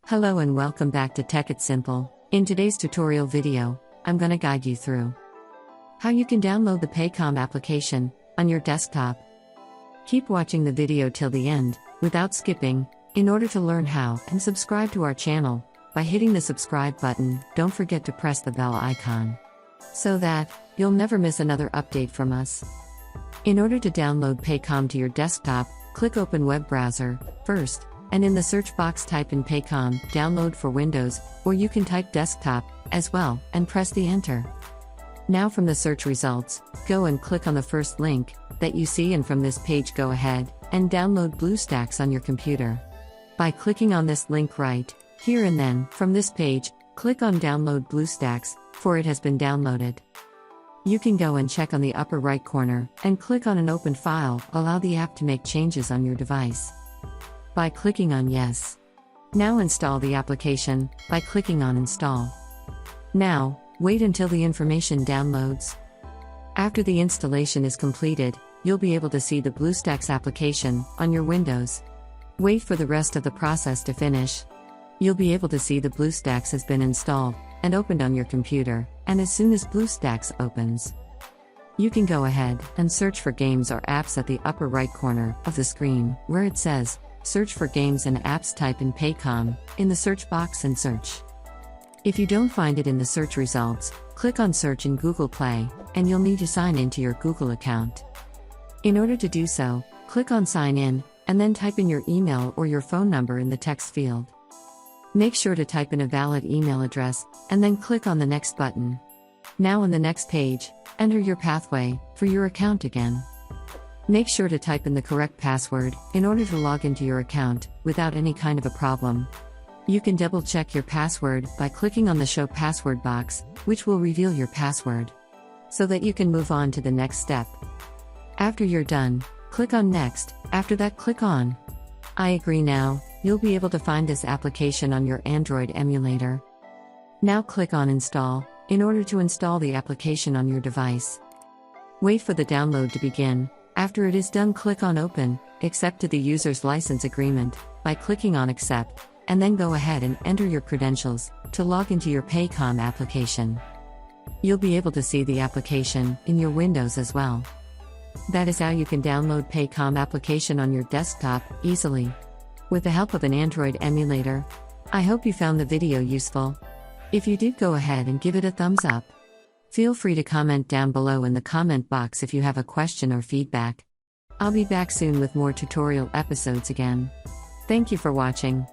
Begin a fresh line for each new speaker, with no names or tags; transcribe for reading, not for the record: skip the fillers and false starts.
Hello and welcome back to Tech It Simple. In today's tutorial video, I'm going to guide you through how you can download the Paycom application on your desktop. Keep watching the video till the end, without skipping, in order to learn how, and subscribe to our channel by hitting the subscribe button. Don't forget to press the bell icon so that you'll never miss another update from us. In order to download Paycom to your desktop, click Open Web Browser first, and in the search box type in Paycom Download for Windows, or you can type Desktop as well, and press the Enter. Now from the search results, go and click on the first link that you see, and from this page go ahead and download BlueStacks on your computer. By clicking on this link right here, and then, from this page, click on Download BlueStacks, for it has been downloaded. You can go and check on the upper right corner, and click on an open file, allow the app to make changes on your device by clicking on Yes. Now install the application by clicking on Install. Now, wait until the information downloads. After the installation is completed, you'll be able to see the BlueStacks application on your Windows. Wait for the rest of the process to finish. You'll be able to see the BlueStacks has been installed and opened on your computer, and as soon as BlueStacks opens, you can go ahead and search for games or apps at the upper right corner of the screen, where it says, Search for Games and Apps. Type in Paycom in the search box and search. If you don't find it in the search results, click on Search in Google Play, and you'll need to sign into your Google account. In order to do so, click on Sign In, and then type in your email or your phone number in the text field. Make sure to type in a valid email address, and then click on the Next button. Now on the next page, enter your pathway for your account again. Make sure to type in the correct password in order to log into your account without any kind of a problem. You can double check your password by clicking on the Show Password box, which will reveal your password, so that you can move on to the next step. After you're done, click on Next. After that, click on I agree. Now, you'll be able to find this application on your Android emulator. Now click on Install in order to install the application on your device. Wait for the download to begin. After it is done, click on Open, Accept to the user's license agreement by clicking on Accept, and then go ahead and enter your credentials to log into your Paycom application. You'll be able to see the application in your Windows as well. That is how you can download Paycom application on your desktop easily with the help of an Android emulator. I hope you found the video useful. If you did, go ahead and give it a thumbs up. Feel free to comment down below in the comment box if you have a question or feedback. I'll be back soon with more tutorial episodes again. Thank you for watching.